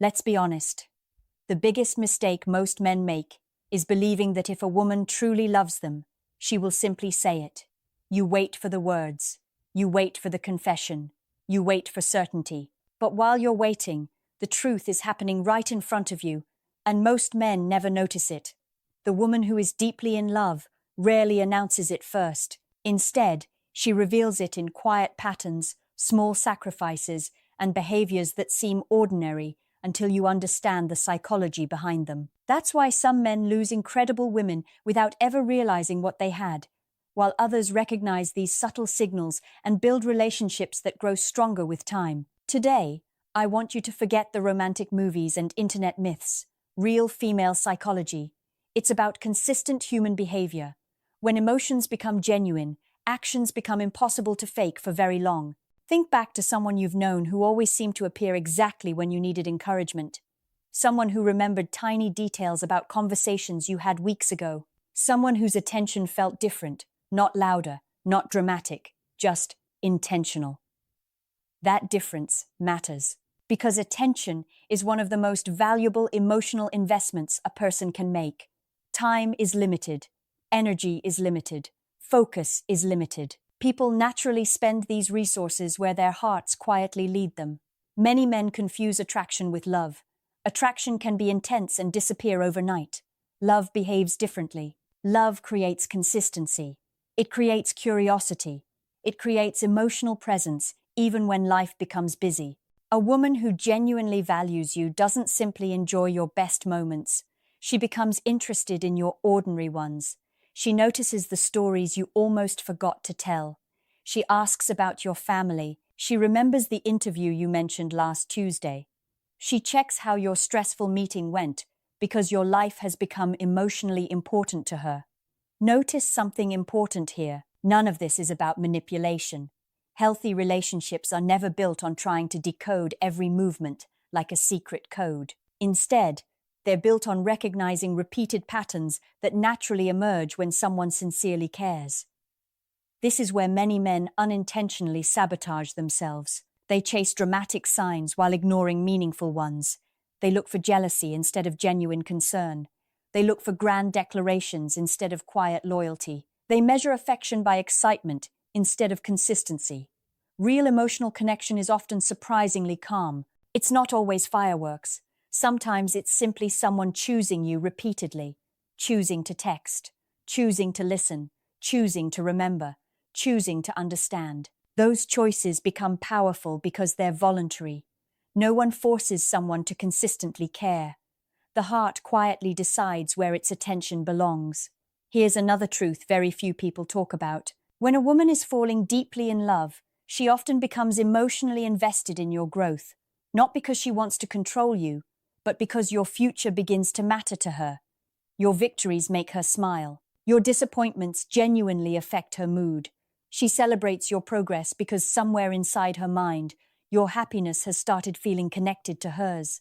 Let's be honest. The biggest mistake most men make is believing that if a woman truly loves them, she will simply say it. You wait for the words. You wait for the confession. You wait for certainty. But while you're waiting, the truth is happening right in front of you, and most men never notice it. The woman who is deeply in love rarely announces it first. Instead, she reveals it in quiet patterns, small sacrifices, and behaviors that seem ordinary until you understand the psychology behind them. That's why some men lose incredible women without ever realizing what they had, while others recognize these subtle signals and build relationships that grow stronger with time. Today, I want you to forget the romantic movies and internet myths. Real female psychology. It's about consistent human behavior. When emotions become genuine, actions become impossible to fake for very long. Think back to someone you've known who always seemed to appear exactly when you needed encouragement. Someone who remembered tiny details about conversations you had weeks ago. Someone whose attention felt different, not louder, not dramatic, just intentional. That difference matters, because attention is one of the most valuable emotional investments a person can make. Time is limited, energy is limited, focus is limited. People naturally spend these resources where their hearts quietly lead them. Many men confuse attraction with love. Attraction can be intense and disappear overnight. Love behaves differently. Love creates consistency. It creates curiosity. It creates emotional presence, even when life becomes busy. A woman who genuinely values you doesn't simply enjoy your best moments. She becomes interested in your ordinary ones. She notices the stories you almost forgot to tell. She asks about your family. She remembers the interview you mentioned last Tuesday. She checks how your stressful meeting went because your life has become emotionally important to her. Notice something important here. None of this is about manipulation. Healthy relationships are never built on trying to decode every movement like a secret code. Instead, they're built on recognizing repeated patterns that naturally emerge when someone sincerely cares. This is where many men unintentionally sabotage themselves. They chase dramatic signs while ignoring meaningful ones. They look for jealousy instead of genuine concern. They look for grand declarations instead of quiet loyalty. They measure affection by excitement instead of consistency. Real emotional connection is often surprisingly calm. It's not always fireworks. Sometimes it's simply someone choosing you repeatedly, choosing to text, choosing to listen, choosing to remember, choosing to understand. Those choices become powerful because they're voluntary. No one forces someone to consistently care. The heart quietly decides where its attention belongs. Here's another truth very few people talk about. When a woman is falling deeply in love, she often becomes emotionally invested in your growth, not because she wants to control you, but because your future begins to matter to her. Your victories make her smile. Your disappointments genuinely affect her mood. She celebrates your progress because somewhere inside her mind, your happiness has started feeling connected to hers.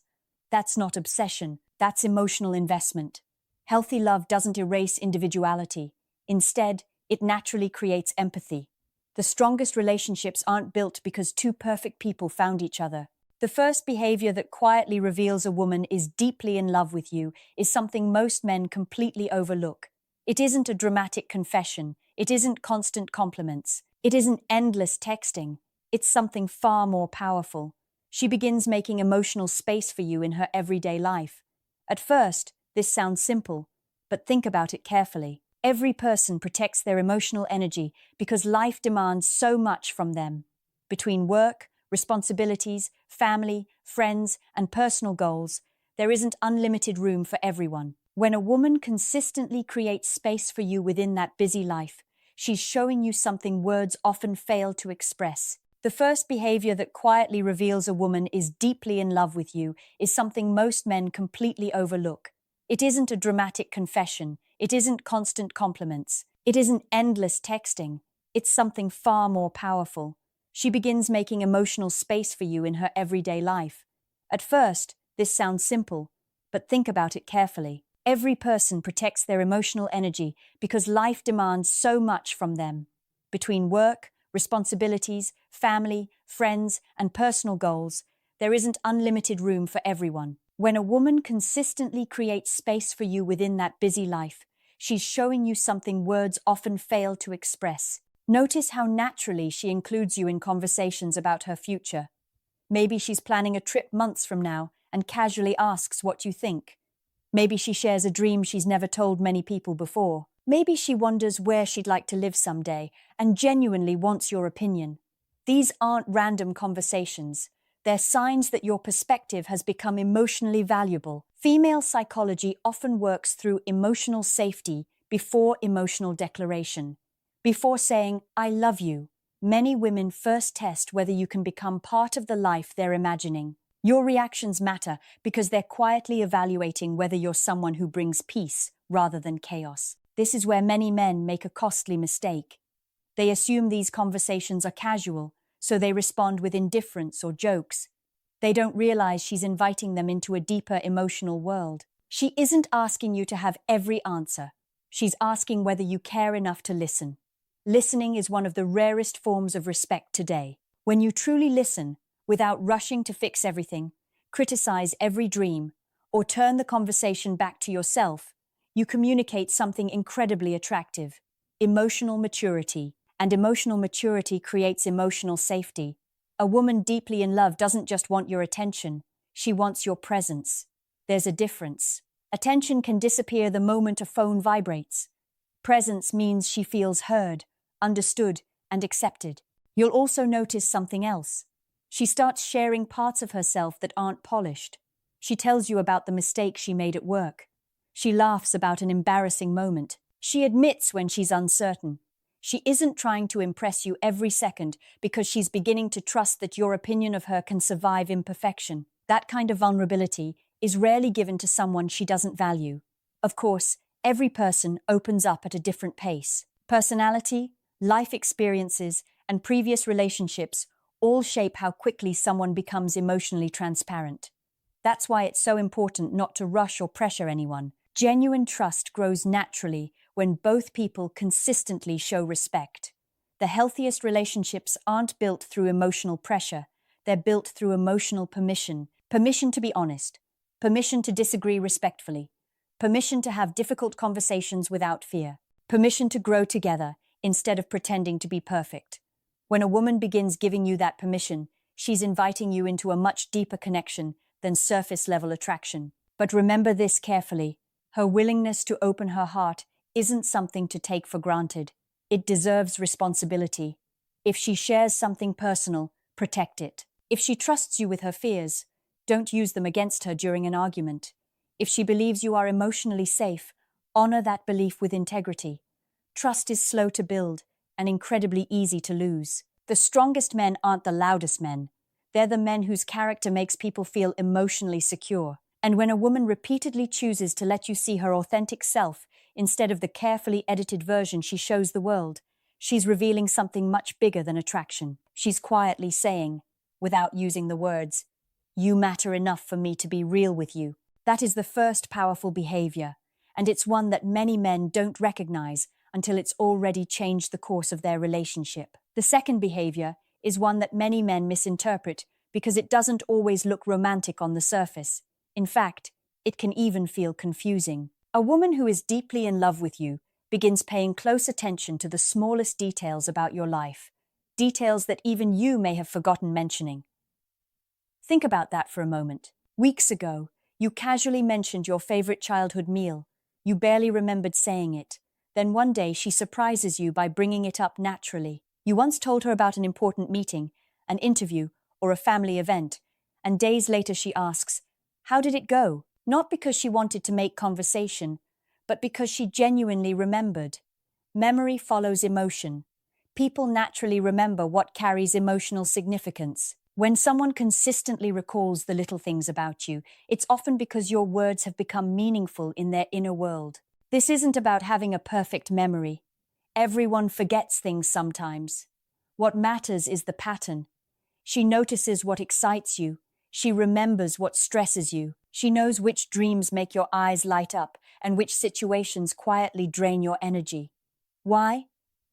That's not obsession, that's emotional investment. Healthy love doesn't erase individuality. Instead, it naturally creates empathy. The strongest relationships aren't built because two perfect people found each other. The first behavior that quietly reveals a woman is deeply in love with you is something most men completely overlook. It isn't a dramatic confession. It isn't constant compliments. It isn't endless texting. It's something far more powerful. She begins making emotional space for you in her everyday life. At first, this sounds simple, but think about it carefully. Every person protects their emotional energy because life demands so much from them. Between work, responsibilities, family, friends, and personal goals, there isn't unlimited room for everyone. When a woman consistently creates space for you within that busy life, she's showing you something words often fail to express. The first behavior that quietly reveals a woman is deeply in love with you is something most men completely overlook. It isn't a dramatic confession. It isn't constant compliments. It isn't endless texting. It's something far more powerful. She begins making emotional space for you in her everyday life. At first, this sounds simple, but think about it carefully. Every person protects their emotional energy because life demands so much from them. Between work, responsibilities, family, friends, and personal goals, There isn't unlimited room for everyone. When a woman consistently creates space for you within that busy life, she's showing you something words often fail to express. Notice how naturally she includes you in conversations about her future. Maybe she's planning a trip months from now and casually asks what you think. Maybe she shares a dream she's never told many people before. Maybe she wonders where she'd like to live someday and genuinely wants your opinion. These aren't random conversations. They're signs that your perspective has become emotionally valuable. Female psychology often works through emotional safety before emotional declaration. Before saying, "I love you," many women first test whether you can become part of the life they're imagining. Your reactions matter because they're quietly evaluating whether you're someone who brings peace rather than chaos. This is where many men make a costly mistake. They assume these conversations are casual, so they respond with indifference or jokes. They don't realize she's inviting them into a deeper emotional world. She isn't asking you to have every answer. She's asking whether you care enough to listen. Listening is one of the rarest forms of respect today. When you truly listen, without rushing to fix everything, criticize every dream, or turn the conversation back to yourself, you communicate something incredibly attractive: emotional maturity. And emotional maturity creates emotional safety. A woman deeply in love doesn't just want your attention, she wants your presence. There's a difference. Attention can disappear the moment a phone vibrates. Presence means she feels heard, understood, and accepted. You'll also notice something else. She starts sharing parts of herself that aren't polished. She tells you about the mistake she made at work. She laughs about an embarrassing moment. She admits when she's uncertain. She isn't trying to impress you every second because she's beginning to trust that your opinion of her can survive imperfection. That kind of vulnerability is rarely given to someone she doesn't value. Of course, every person opens up at a different pace. Personality, life experiences, and previous relationships all shape how quickly someone becomes emotionally transparent. That's why it's so important not to rush or pressure anyone. Genuine trust grows naturally when both people consistently show respect. The healthiest relationships aren't built through emotional pressure, they're built through emotional permission. Permission to be honest, permission to disagree respectfully, permission to have difficult conversations without fear, permission to grow together instead of pretending to be perfect. When a woman begins giving you that permission, she's inviting you into a much deeper connection than surface-level attraction. But remember this carefully: her willingness to open her heart isn't something to take for granted. It deserves responsibility. If she shares something personal, protect it. If she trusts you with her fears, don't use them against her during an argument. If she believes you are emotionally safe, honor that belief with integrity. Trust is slow to build and incredibly easy to lose. The strongest men aren't the loudest men. They're the men whose character makes people feel emotionally secure. And when a woman repeatedly chooses to let you see her authentic self instead of the carefully edited version she shows the world, she's revealing something much bigger than attraction. She's quietly saying, without using the words, "You matter enough for me to be real with you." That is the first powerful behavior, and it's one that many men don't recognize until it's already changed the course of their relationship. The second behavior is one that many men misinterpret because it doesn't always look romantic on the surface. In fact, it can even feel confusing. A woman who is deeply in love with you begins paying close attention to the smallest details about your life, details that even you may have forgotten mentioning. Think about that for a moment. Weeks ago, you casually mentioned your favorite childhood meal. You barely remembered saying it. Then one day she surprises you by bringing it up naturally. You once told her about an important meeting, an interview, or a family event, and days later she asks, "How did it go?" Not because she wanted to make conversation, but because she genuinely remembered. Memory follows emotion. People naturally remember what carries emotional significance. When someone consistently recalls the little things about you, it's often because your words have become meaningful in their inner world. This isn't about having a perfect memory. Everyone forgets things sometimes. What matters is the pattern. She notices what excites you. She remembers what stresses you. She knows which dreams make your eyes light up and which situations quietly drain your energy. Why?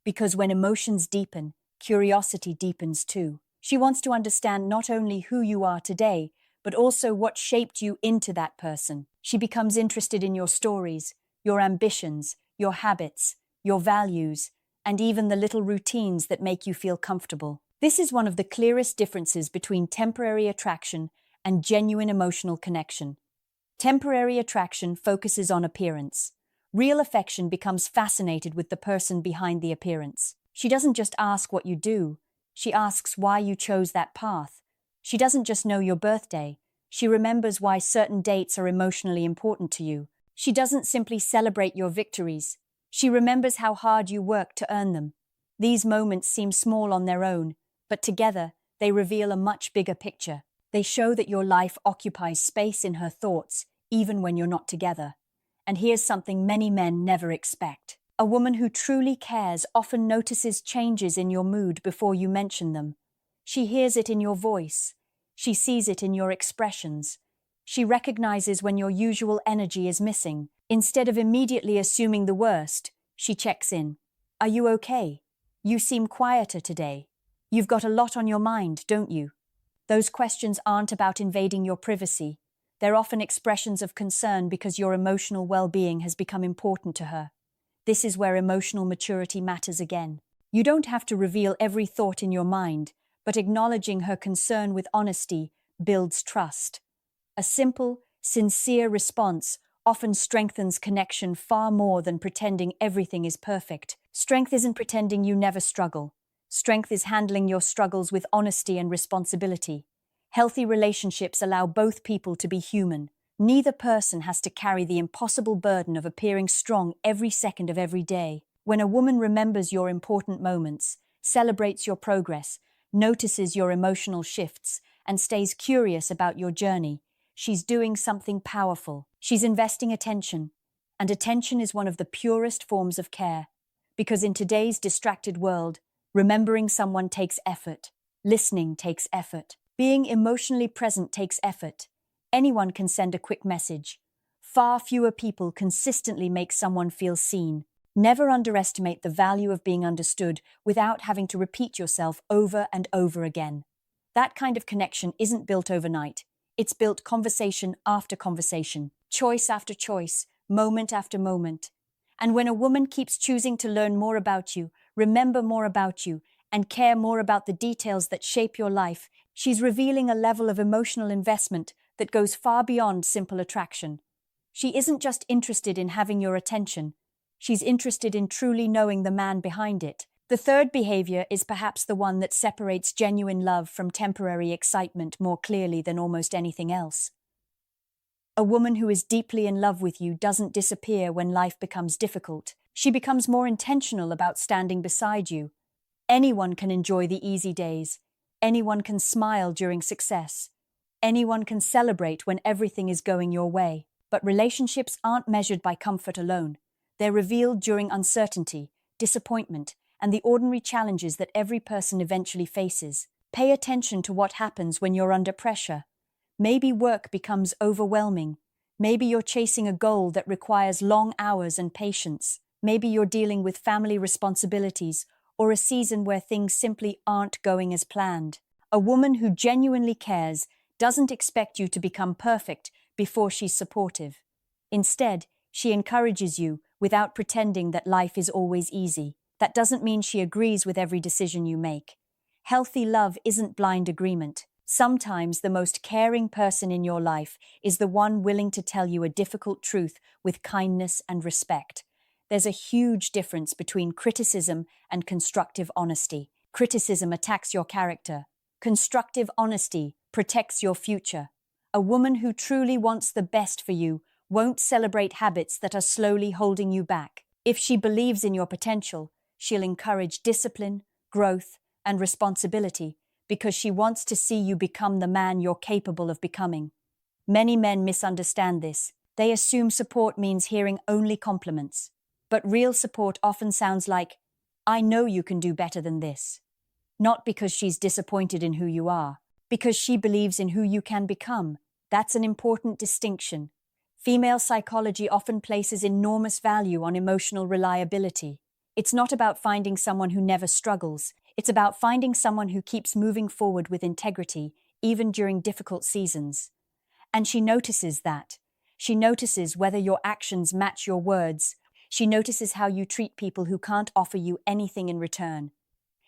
Because when emotions deepen, curiosity deepens too. She wants to understand not only who you are today, but also what shaped you into that person. She becomes interested in your stories, your ambitions, your habits, your values, and even the little routines that make you feel comfortable. This is one of the clearest differences between temporary attraction and genuine emotional connection. Temporary attraction focuses on appearance. Real affection becomes fascinated with the person behind the appearance. She doesn't just ask what you do, she asks why you chose that path. She doesn't just know your birthday, she remembers why certain dates are emotionally important to you. She doesn't simply celebrate your victories, she remembers how hard you worked to earn them. These moments seem small on their own, but together they reveal a much bigger picture. They show that your life occupies space in her thoughts, even when you're not together. And here's something many men never expect. A woman who truly cares often notices changes in your mood before you mention them. She hears it in your voice. She sees it in your expressions. She recognizes when your usual energy is missing. Instead of immediately assuming the worst, she checks in. Are you okay? You seem quieter today. You've got a lot on your mind, don't you? Those questions aren't about invading your privacy. They're often expressions of concern because your emotional well-being has become important to her. This is where emotional maturity matters again. You don't have to reveal every thought in your mind, but acknowledging her concern with honesty builds trust. A simple, sincere response often strengthens connection far more than pretending everything is perfect. Strength isn't pretending you never struggle. Strength is handling your struggles with honesty and responsibility. Healthy relationships allow both people to be human. Neither person has to carry the impossible burden of appearing strong every second of every day. When a woman remembers your important moments, celebrates your progress, notices your emotional shifts, and stays curious about your journey, she's doing something powerful. She's investing attention, and attention is one of the purest forms of care. Because in today's distracted world, remembering someone takes effort. Listening takes effort. Being emotionally present takes effort. Anyone can send a quick message. Far fewer people consistently make someone feel seen. Never underestimate the value of being understood without having to repeat yourself over and over again. That kind of connection isn't built overnight. It's built conversation after conversation, choice after choice, moment after moment. And when a woman keeps choosing to learn more about you, remember more about you, and care more about the details that shape your life, she's revealing a level of emotional investment that goes far beyond simple attraction. She isn't just interested in having your attention, she's interested in truly knowing the man behind it. The third behavior is perhaps the one that separates genuine love from temporary excitement more clearly than almost anything else. A woman who is deeply in love with you doesn't disappear when life becomes difficult. She becomes more intentional about standing beside you. Anyone can enjoy the easy days. Anyone can smile during success. Anyone can celebrate when everything is going your way. But relationships aren't measured by comfort alone. They're revealed during uncertainty, disappointment, and the ordinary challenges that every person eventually faces. Pay attention to what happens when you're under pressure. Maybe work becomes overwhelming. Maybe you're chasing a goal that requires long hours and patience. Maybe you're dealing with family responsibilities or a season where things simply aren't going as planned. A woman who genuinely cares doesn't expect you to become perfect before she's supportive. Instead, she encourages you without pretending that life is always easy. That doesn't mean she agrees with every decision you make. Healthy love isn't blind agreement. Sometimes the most caring person in your life is the one willing to tell you a difficult truth with kindness and respect. There's a huge difference between criticism and constructive honesty. Criticism attacks your character. Constructive honesty protects your future. A woman who truly wants the best for you won't celebrate habits that are slowly holding you back. If she believes in your potential, she'll encourage discipline, growth, and responsibility because she wants to see you become the man you're capable of becoming. Many men misunderstand this. They assume support means hearing only compliments. But real support often sounds like, "I know you can do better than this." Not because she's disappointed in who you are, because she believes in who you can become. That's an important distinction. Female psychology often places enormous value on emotional reliability. It's not about finding someone who never struggles. It's about finding someone who keeps moving forward with integrity, even during difficult seasons. And she notices that. She notices whether your actions match your words. She notices how you treat people who can't offer you anything in return.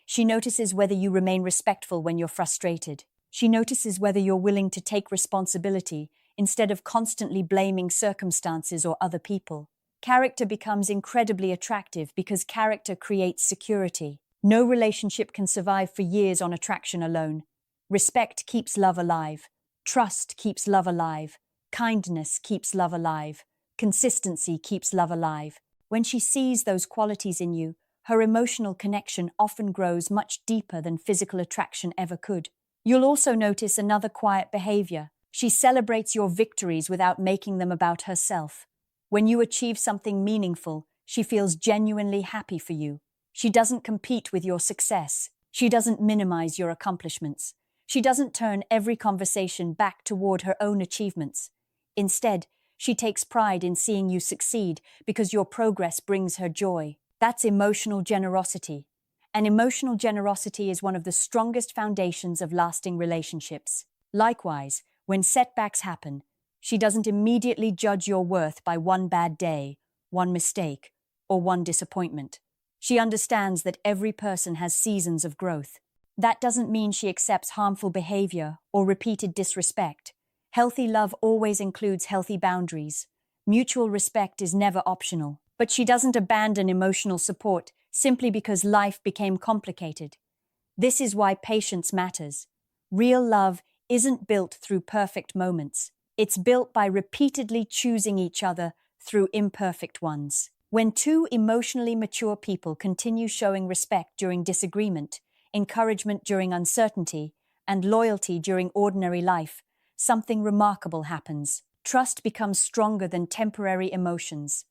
She notices whether you remain respectful when you're frustrated. She notices whether you're willing to take responsibility instead of constantly blaming circumstances or other people. Character becomes incredibly attractive because character creates security. No relationship can survive for years on attraction alone. Respect keeps love alive. Trust keeps love alive. Kindness keeps love alive. Consistency keeps love alive. When she sees those qualities in you, her emotional connection often grows much deeper than physical attraction ever could. You'll also notice another quiet behavior. She celebrates your victories without making them about herself. When you achieve something meaningful, she feels genuinely happy for you. She doesn't compete with your success. She doesn't minimize your accomplishments. She doesn't turn every conversation back toward her own achievements. Instead, she takes pride in seeing you succeed because your progress brings her joy. That's emotional generosity. And emotional generosity is one of the strongest foundations of lasting relationships. Likewise, when setbacks happen, she doesn't immediately judge your worth by one bad day, one mistake, or one disappointment. She understands that every person has seasons of growth. That doesn't mean she accepts harmful behavior or repeated disrespect. Healthy love always includes healthy boundaries. Mutual respect is never optional. But she doesn't abandon emotional support simply because life became complicated. This is why patience matters. Real love isn't built through perfect moments. It's built by repeatedly choosing each other through imperfect ones. When two emotionally mature people continue showing respect during disagreement, encouragement during uncertainty, and loyalty during ordinary life, something remarkable happens. Trust becomes stronger than temporary emotions.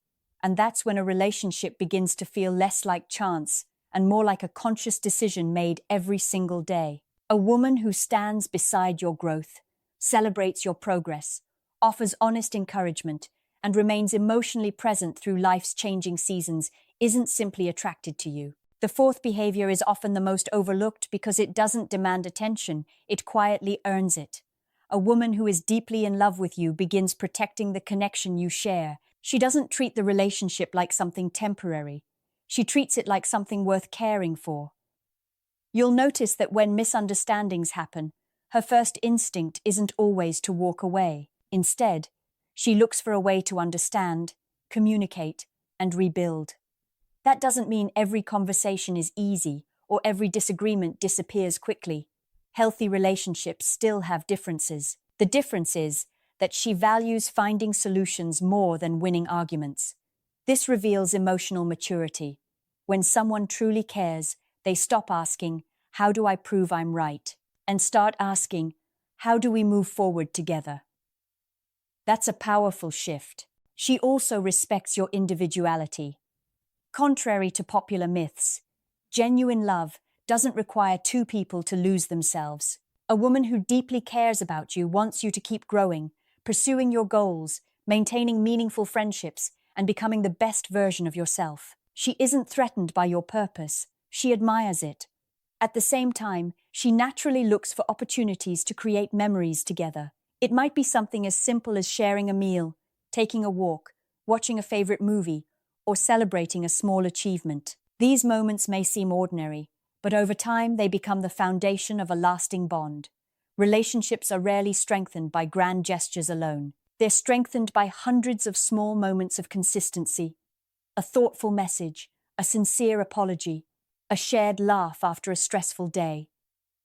And that's when a relationship begins to feel less like chance and more like a conscious decision made every single day. A woman who stands beside your growth, celebrates your progress, offers honest encouragement, and remains emotionally present through life's changing seasons isn't simply attracted to you. The fourth behavior is often the most overlooked because it doesn't demand attention, it quietly earns it. A woman who is deeply in love with you begins protecting the connection you share. She doesn't treat the relationship like something temporary. She treats it like something worth caring for. You'll notice that when misunderstandings happen, her first instinct isn't always to walk away. Instead, she looks for a way to understand, communicate, and rebuild. That doesn't mean every conversation is easy or every disagreement disappears quickly. Healthy relationships still have differences. The difference is that she values finding solutions more than winning arguments. This reveals emotional maturity. When someone truly cares, they stop asking, "How do I prove I'm right?" and start asking, "How do we move forward together?" That's a powerful shift. She also respects your individuality. Contrary to popular myths, genuine love doesn't require two people to lose themselves. A woman who deeply cares about you wants you to keep growing, pursuing your goals, maintaining meaningful friendships, and becoming the best version of yourself. She isn't threatened by your purpose. She admires it. At the same time, she naturally looks for opportunities to create memories together. It might be something as simple as sharing a meal, taking a walk, watching a favorite movie, or celebrating a small achievement. These moments may seem ordinary, but over time they become the foundation of a lasting bond. Relationships are rarely strengthened by grand gestures alone. They're strengthened by hundreds of small moments of consistency. A thoughtful message, a sincere apology, a shared laugh after a stressful day,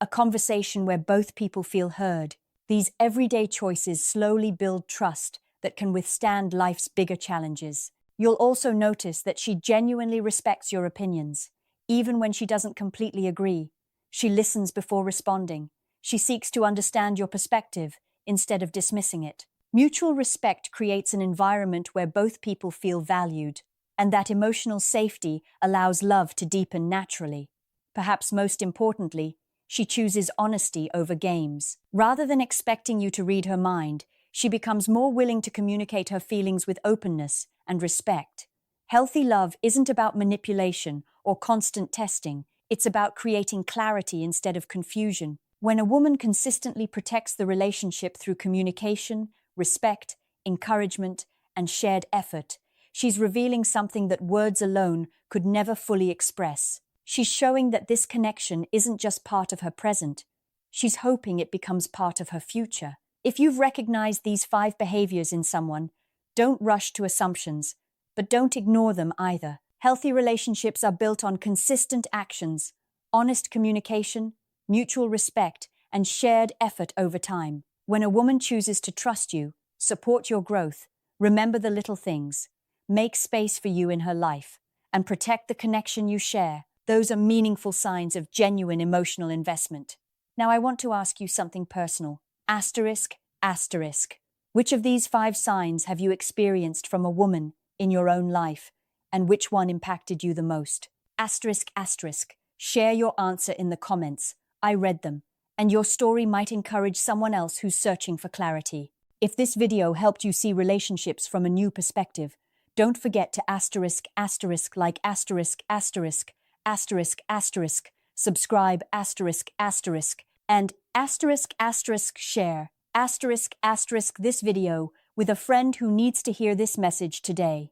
a conversation where both people feel heard. These everyday choices slowly build trust that can withstand life's bigger challenges. You'll also notice that she genuinely respects your opinions, even when she doesn't completely agree. She listens before responding. She seeks to understand your perspective instead of dismissing it. Mutual respect creates an environment where both people feel valued, and that emotional safety allows love to deepen naturally. Perhaps most importantly, she chooses honesty over games. Rather than expecting you to read her mind, she becomes more willing to communicate her feelings with openness and respect. Healthy love isn't about manipulation or constant testing. It's about creating clarity instead of confusion. When a woman consistently protects the relationship through communication, respect, encouragement, and shared effort, she's revealing something that words alone could never fully express. She's showing that this connection isn't just part of her present, she's hoping it becomes part of her future. If you've recognized these 5 behaviors in someone, don't rush to assumptions, but don't ignore them either. Healthy relationships are built on consistent actions, honest communication, mutual respect, and shared effort over time. When a woman chooses to trust you, support your growth, remember the little things, make space for you in her life, and protect the connection you share, those are meaningful signs of genuine emotional investment. Now I want to ask you something personal. Asterisk, asterisk. Which of these 5 signs have you experienced from a woman in your own life, and which one impacted you the most? Asterisk, asterisk. Share your answer in the comments. I read them, and your story might encourage someone else who's searching for clarity. If this video helped you see relationships from a new perspective, don't forget to asterisk, asterisk, like asterisk, asterisk, asterisk, asterisk, subscribe, asterisk, asterisk, and asterisk, asterisk, share, asterisk, asterisk this video with a friend who needs to hear this message today.